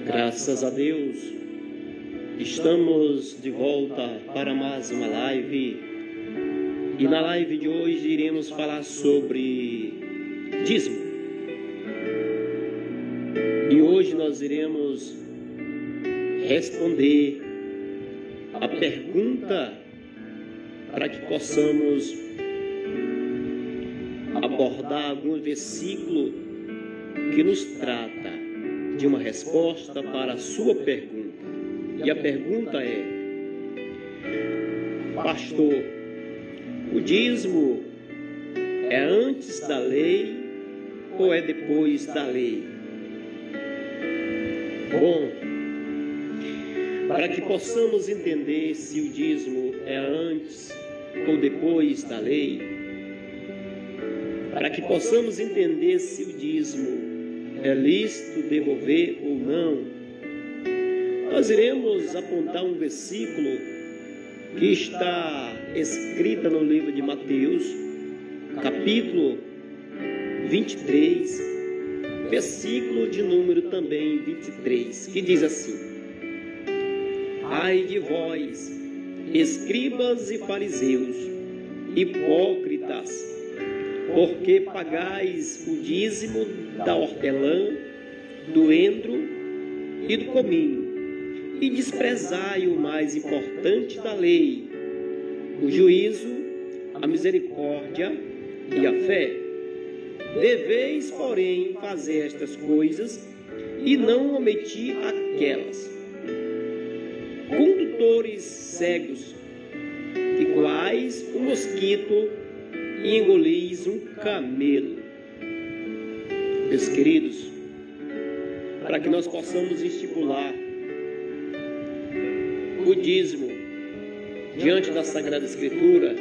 Graças a Deus, estamos de volta para mais uma live. E na live de hoje iremos falar sobre dízimo. E hoje nós iremos responder a pergunta para que possamos abordar algum versículo que nos trata de uma resposta para a sua pergunta. E a pergunta é: pastor, o dízimo é antes da lei ou é depois da lei? Bom, para que possamos entender se o dízimo é antes ou depois da lei, para que possamos entender se o dízimo é lícito devolver ou não, nós iremos apontar um versículo que está escrito no livro de Mateus, capítulo 23, versículo de número também 23, que diz assim: Ai de vós, escribas e fariseus, hipócritas, porque pagais o dízimo da hortelã, do endro e do cominho, e desprezai o mais importante da lei, o juízo, a misericórdia e a fé. Deveis, porém, fazer estas coisas e não omitir aquelas. Condutores cegos, iguais um mosquito, e engolis um camelo. Meus queridos, para que nós possamos estipular o dízimo diante da Sagrada Escritura,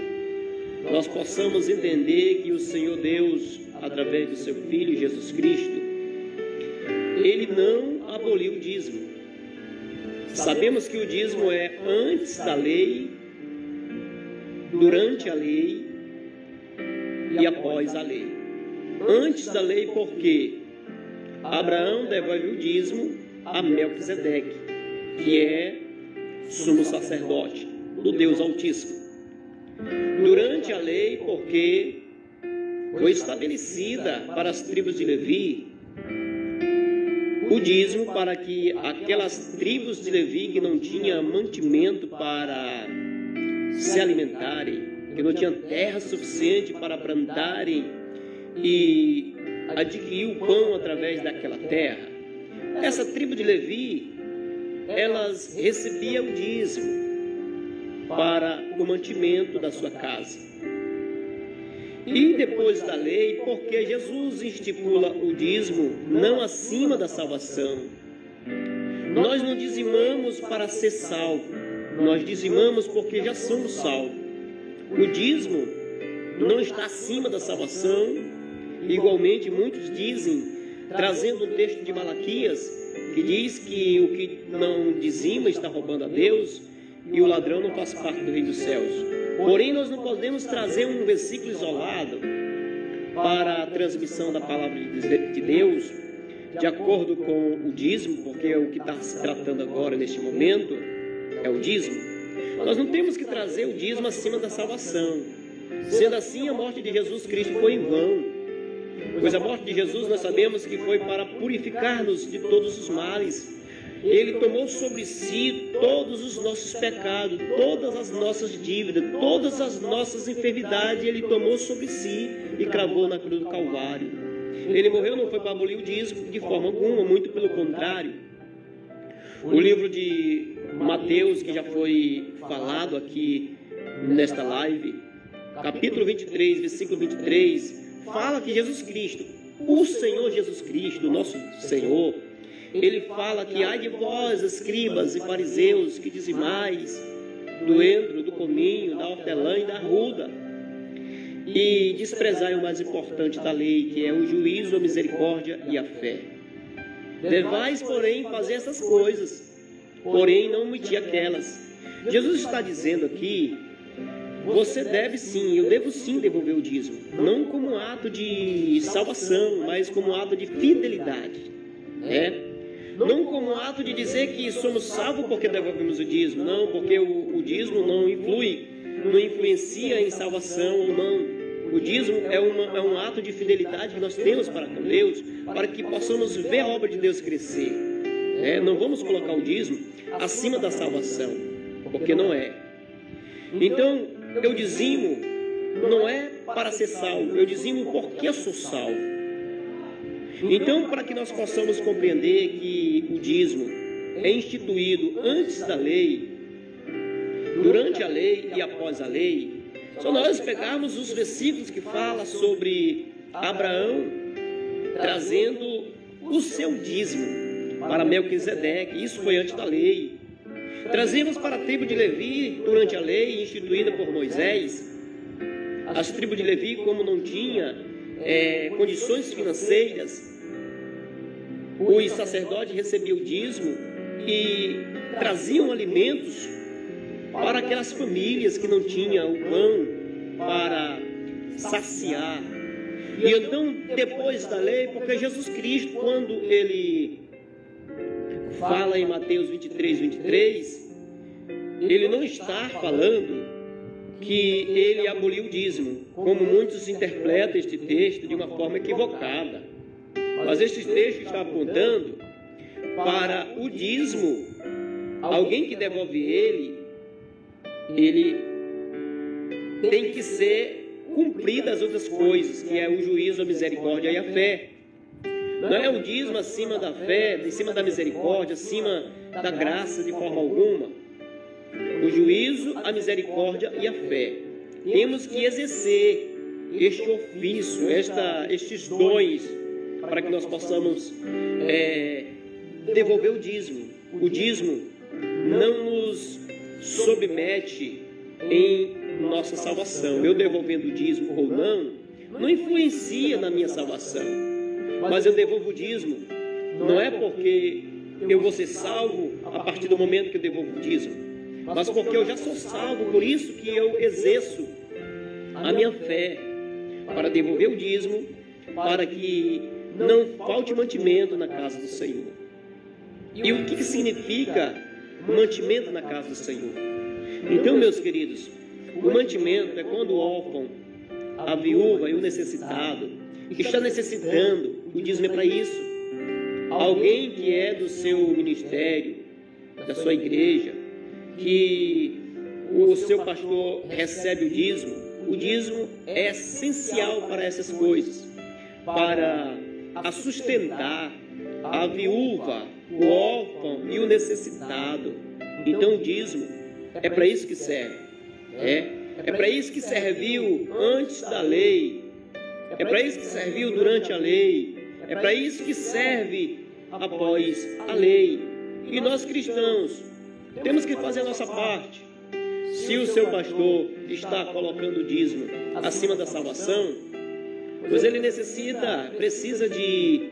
nós possamos entender que o Senhor Deus, através do seu Filho Jesus Cristo, Ele não aboliu o dízimo. Sabemos que o dízimo é antes da lei, durante a lei e após a lei. Antes da lei, porque Abraão devolve o dízimo a Melquisedeque, que é sumo sacerdote do Deus Altíssimo. Durante a lei, porque foi estabelecida para as tribos de Levi o dízimo, para que aquelas tribos de Levi que não tinham mantimento para se alimentarem, que não tinham terra suficiente para plantarem e adquirir o pão através daquela terra, essa tribo de Levi, elas recebiam o dízimo para o mantimento da sua casa. E depois da lei, porque Jesus estipula o dízimo não acima da salvação. Nós não dizimamos para ser salvo, nós dizimamos porque já somos salvos. O dízimo não está acima da salvação. Igualmente, muitos dizem, trazendo um texto de Malaquias, que diz que o que não dizima está roubando a Deus, e o ladrão não faz parte do reino dos céus. Porém, nós não podemos trazer um versículo isolado para a transmissão da palavra de Deus, de acordo com o dízimo, porque é o que está se tratando agora, neste momento, é o dízimo. Nós não temos que trazer o dízimo acima da salvação. Sendo assim, a morte de Jesus Cristo foi em vão, pois a morte de Jesus nós sabemos que foi para purificar-nos de todos os males. Ele tomou sobre si todos os nossos pecados, todas as nossas dívidas, todas as nossas enfermidades. Ele tomou sobre si e cravou na cruz do Calvário. Ele morreu não foi para abolir o dízimo de forma alguma, muito pelo contrário. O livro de Mateus, que já foi falado aqui nesta live, capítulo 23, versículo 23, fala que Jesus Cristo, o Senhor Jesus Cristo, nosso Senhor, Ele fala que ai de vós, escribas e fariseus, que dizimais do endro, do cominho, da hortelã e da arruda, e desprezai o mais importante da lei, que é o juízo, a misericórdia e a fé. Devais, porém, fazer essas coisas, porém não omitir aquelas. Jesus está dizendo aqui, você deve sim, eu devo sim devolver o dízimo, não como ato de salvação, mas como ato de fidelidade, não como como um ato de dizer que somos salvos porque devolvemos o dízimo. Não, porque o dízimo não influencia em salvação ou não. O dízimo é um ato de fidelidade que nós temos para com Deus, para que possamos ver a obra de Deus crescer. Não vamos colocar o dízimo acima da salvação, porque não é. Então, eu dizimo não é para ser salvo, eu dizimo porque eu sou salvo. Então, para que nós possamos compreender que o dízimo é instituído antes da lei, durante a lei e após a lei, só nós pegarmos os versículos que falam sobre Abraão trazendo o seu dízimo para Melquisedeque, isso foi antes da lei. Trazemos para a tribo de Levi durante a lei instituída por Moisés. As tribos de Levi, como não tinha condições financeiras, os sacerdotes recebiam o dízimo e traziam alimentos para aquelas famílias que não tinham o pão para saciar. E então, depois da lei, porque Jesus Cristo, quando ele fala em Mateus 23, ele não está falando que ele aboliu o dízimo, como muitos interpretam este texto de uma forma equivocada. Mas este texto está apontando para o dízimo. Alguém que devolve ele tem que ser cumprida as outras coisas, que é o juízo, a misericórdia e a fé. Não é o dízimo acima da fé, acima da misericórdia, acima da graça de forma alguma. O juízo, a misericórdia e a fé. Temos que exercer este ofício, estes dons, para que nós possamos devolver o dízimo. O dízimo não nos submete em nossa salvação. Eu devolvendo o dízimo ou não influencia na minha salvação. Mas eu devolvo o dízimo, não é porque eu vou ser salvo a partir do momento que eu devolvo o dízimo, mas porque eu já sou salvo, por isso que eu exerço a minha fé para devolver o dízimo, para que não falte mantimento na casa do Senhor. E o que significa mantimento na casa do Senhor? Então, meus queridos, o mantimento é quando o órfão, a viúva e o necessitado está necessitando, o dízimo é para isso. Alguém que é do seu ministério, da sua igreja, que o seu pastor recebe o dízimo é essencial para essas coisas, para sustentar a viúva, o órfão e o necessitado. Então o dízimo é para isso que serve. É para isso que serviu antes da lei. É para isso que serviu durante a lei. É para isso que serve após a lei. E nós cristãos temos que fazer a nossa parte. Se o seu pastor está colocando o dízimo acima da salvação, pois ele precisa de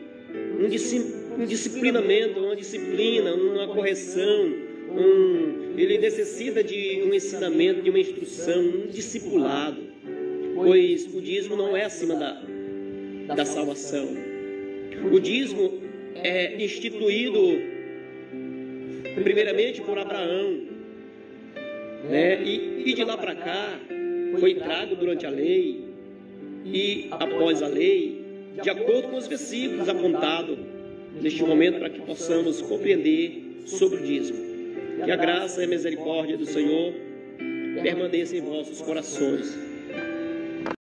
um disciplinamento, uma disciplina, uma correção, ele necessita de um ensinamento, de uma instrução, um discipulado, pois o dízimo não é acima da salvação. O dízimo é instituído primeiramente por Abraão, e de lá para cá foi trago durante a lei e após a lei, de acordo com os versículos apontados neste momento, para que possamos compreender sobre o dízimo. Que a graça e a misericórdia do Senhor permaneçam em vossos corações.